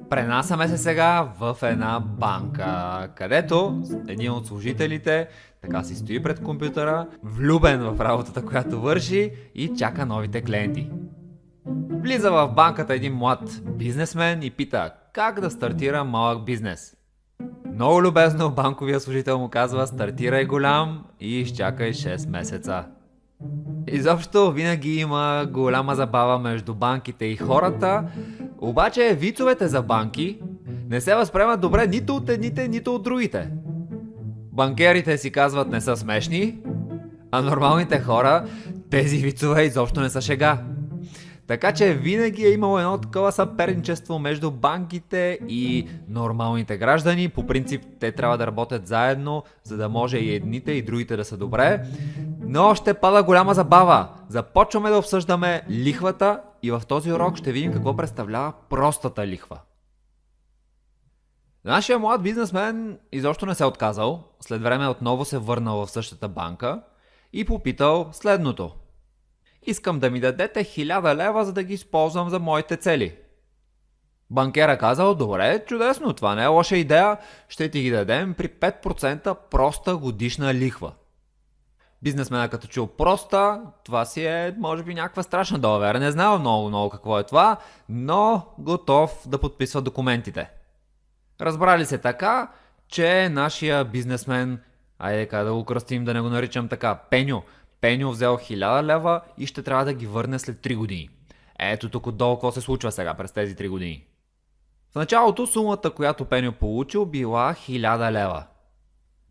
Пренасяме се сега в една банка, където един от служителите така си стои пред компютъра, влюбен в работата, която върши и чака новите клиенти. Влиза в банката един млад бизнесмен и пита как да стартира малък бизнес. Много любезно банковия служител му казва: стартирай голям и изчакай 6 месеца. Изобщо винаги има голяма забава между банките и хората, обаче вицовете за банки не се възприемат добре нито от едните, нито от другите. Банкерите си казват: не са смешни, а нормалните хора, тези вицове изобщо не са шега. Така че винаги е имало едно такова съперничество между банките и нормалните граждани. По принцип те трябва да работят заедно, за да може и едните и другите да са добре. Но ще пада голяма забава. Започваме да обсъждаме лихвата и в този урок ще видим какво представлява простата лихва. Нашия млад бизнесмен изобщо не се отказал. След време отново се върнал в същата банка и попитал следното: искам да ми дадете 1000 лева, за да ги използвам за моите цели. Банкера казал: добре, чудесно, това не е лоша идея, ще ти ги дадем при 5% проста годишна лихва. Бизнесмена като чул проста, това си е може би някаква страшна далавера, не знам много какво е това, но готов да подписва документите. Разбрали се така, че нашия бизнесмен, айде как да го кръстим, да не го наричам така, Пеню взел 1000 лева и ще трябва да ги върне след 3 години. Ето тук отдолу какво се случва сега през тези 3 години. В началото сумата, която Пеню получил, била 1000 лева.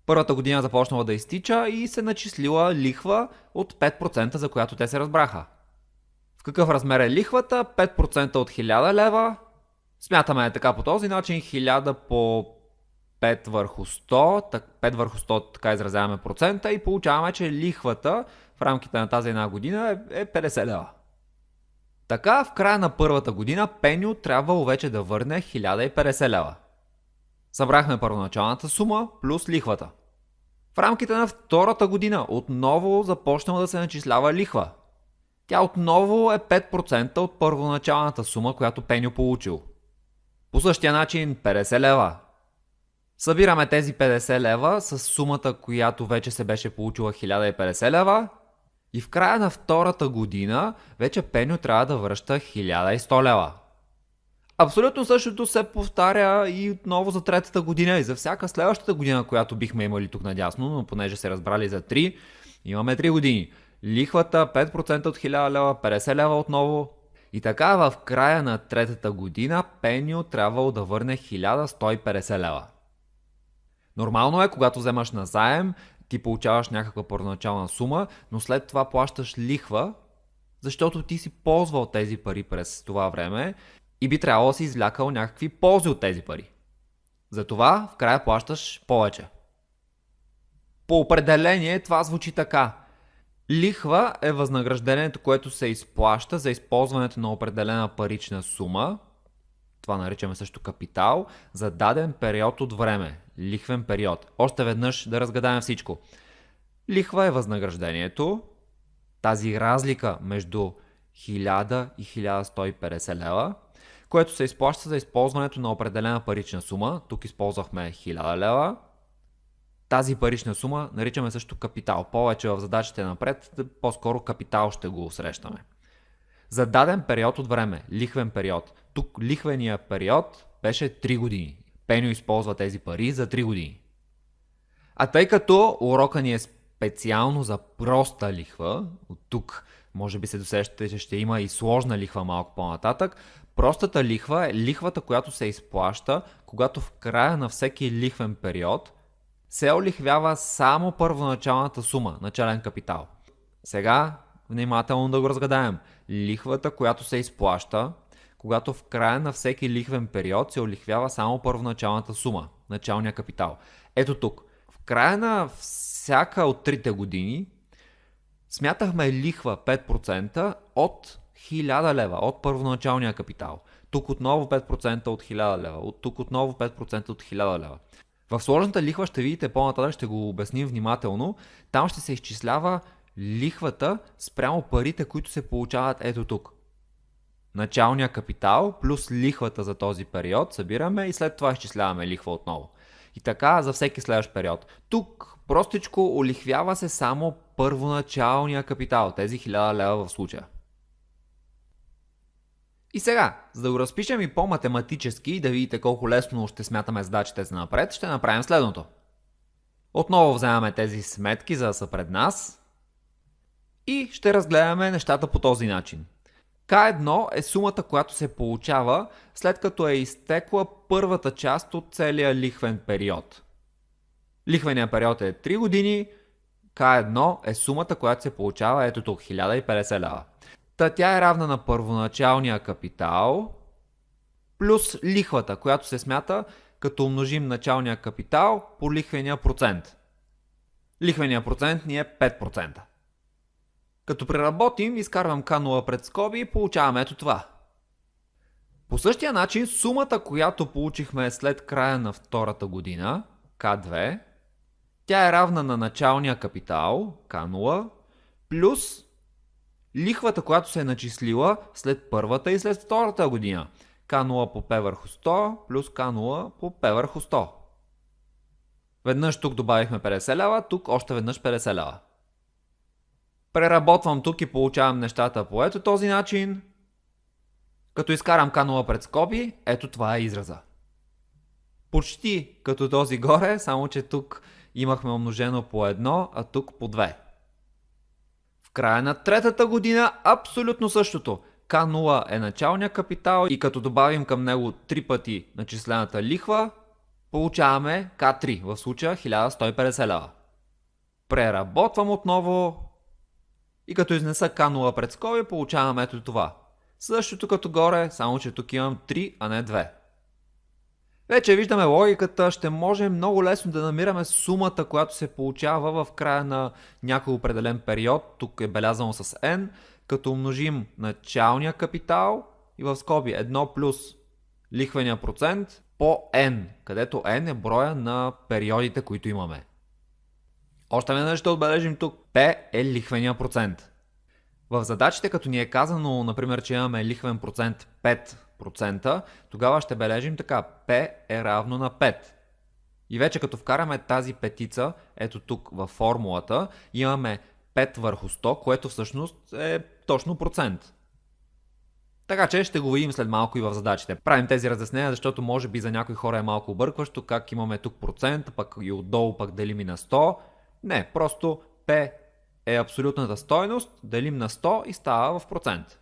Първата година започнала да изтича и се начислила лихва от 5%, за която те се разбраха. В какъв размер е лихвата? 5% от 1000 лева. Смятаме така по този начин: 1000 по 5 върху 100, 5 върху 100, така изразяваме процента и получаваме, че лихвата в рамките на тази една година е 50 лева. Така в края на първата година Пеню трябвало вече да върне 1050 лева. Събрахме първоначалната сума плюс лихвата. В рамките на втората година отново започнала да се начислява лихва. Тя отново е 5% от първоначалната сума, която Пеню получил. По същия начин 50 лева. Събираме тези 50 лева с сумата, която вече се беше получила 1050 лева и в края на втората година вече Пеню трябва да връща 1100 лева. Абсолютно същото се повтаря и отново за третата година и за всяка следващата година, която бихме имали тук надясно, но понеже се разбрали за 3, имаме 3 години. Лихвата 5% от 1000 лева, 50 лева отново. И така в края на третата година Пеню трябвало да върне 1150 лева. Нормално е, когато вземаш назаем, ти получаваш някаква първоначална сума, но след това плащаш лихва, защото ти си ползвал тези пари през това време и би трябвало да си извлякал някакви ползи от тези пари. Затова в края плащаш повече. По определение това звучи така: лихва е възнаграждението, което се изплаща за използването на определена парична сума, това наричаме също капитал, за даден период от време. Лихвен период. Още веднъж да разгадаем всичко. Лихва е възнаграждението, тази разлика между 1000 и 1150 лева, което се изплаща за използването на определена парична сума. Тук използвахме 1000 лева. Тази парична сума наричаме също капитал. Повече в задачите напред, по-скоро капитал ще го срещаме. За даден период от време, лихвен период. Тук лихвения период беше 3 години. Пеню използва тези пари за 3 години. А тъй като урока ни е специално за проста лихва, от тук може би се досещате, че ще има и сложна лихва малко по-нататък, простата лихва е лихвата, която се изплаща, когато в края на всеки лихвен период се олихвява само първоначалната сума, начален капитал. Сега внимателно да го разгадаем. Лихвата, която се изплаща, когато в края на всеки лихвен период се олихвява само първоначалната сума, началния капитал. Ето тук. В края на всяка от 3 години смятахме лихва 5% от 1000 лева, от първоначалния капитал. Тук отново 5% от 1000 лева, тук отново 5% от 1000 лева. В сложната лихва ще видите по-нататък, ще го обясним внимателно. Там ще се изчислява лихвата спрямо парите, които се получават ето тук. началния капитал плюс лихвата за този период, събираме и след това изчисляваме лихва отново. И така за всеки следващ период. Тук простичко олихвява се само първоначалния капитал, тези 1000 лева в случая. И сега, за да го разпишем и по-математически и да видите колко лесно ще смятаме задачите за напред, ще направим следното. Отново вземаме тези сметки, за да са пред нас и ще разгледаме нещата по този начин. К1 е сумата, която се получава след като е изтекла първата част от целия лихвен период. Лихвеният период е 3 години, К1 е сумата, която се получава ето тук, 1050 лева. Тя е равна на първоначалния капитал плюс лихвата, която се смята като умножим началния капитал по лихвения процент. Лихвения процент ни е 5%. Като преработим, изкарвам К0 пред скоби и получаваме ето това. По същия начин сумата, която получихме след края на втората година, К2, тя е равна на началния капитал, К0, плюс лихвата, която се е начислила след първата и след втората година. К0 по П върху 100 плюс К0 по П върху 100. Веднъж тук добавихме 50 лева, тук още веднъж 50 лева. Преработвам тук и получавам нещата по ето този начин. Като изкарам К0 пред скоби, ето това е израза. Почти като този горе, само че тук имахме умножено по 1, а тук по 2. В края на третата година абсолютно същото. К0 е началния капитал и като добавим към него 3 пъти начислената лихва, получаваме К3, в случая 1150 лева. Преработвам отново и като изнеса К0 пред скоби, получавам ето това. Същото като горе, само че тук имам 3, а не 2. Вече виждаме логиката, ще може много лесно да намираме сумата, която се получава в края на някой определен период, тук е белязано с n, като умножим началния капитал и в скоби 1 плюс лихвения процент по n, където n е броя на периодите, които имаме. Още веднъж ще отбележим тук, P е лихвения процент. В задачите, като ни е казано, например, че имаме лихвен процент 5%, тогава ще бележим така, P е равно на 5. И вече като вкараме тази петица, ето тук във формулата, имаме 5 върху 100, което всъщност е точно процент. Така че ще го видим след малко и в задачите. Правим тези разяснения, защото може би за някои хора е малко объркващо, как имаме тук процент, пък и отдолу пък делим и на 100. Не, просто P е абсолютната стойност, делим на 100 и става в процент.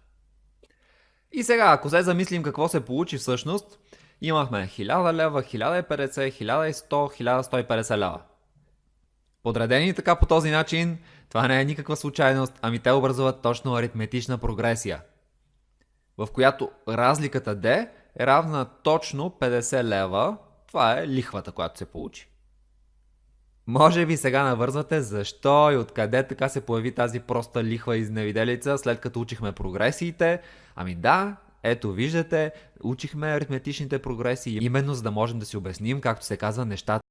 И сега, ако се замислим какво се получи всъщност, имахме 1000 лева, 1050, 1100, 1150 лева. Подредени така по този начин, това не е никаква случайност, ами те образуват точно аритметична прогресия, в която разликата D е равна точно 50 лева, това е лихвата, която се получи. Може би сега навързвате защо и откъде така се появи тази проста лихва изневиделица, след като учихме прогресиите. Ами да, ето виждате, учихме аритметичните прогресии, именно за да можем да си обясним, както се казва, нещата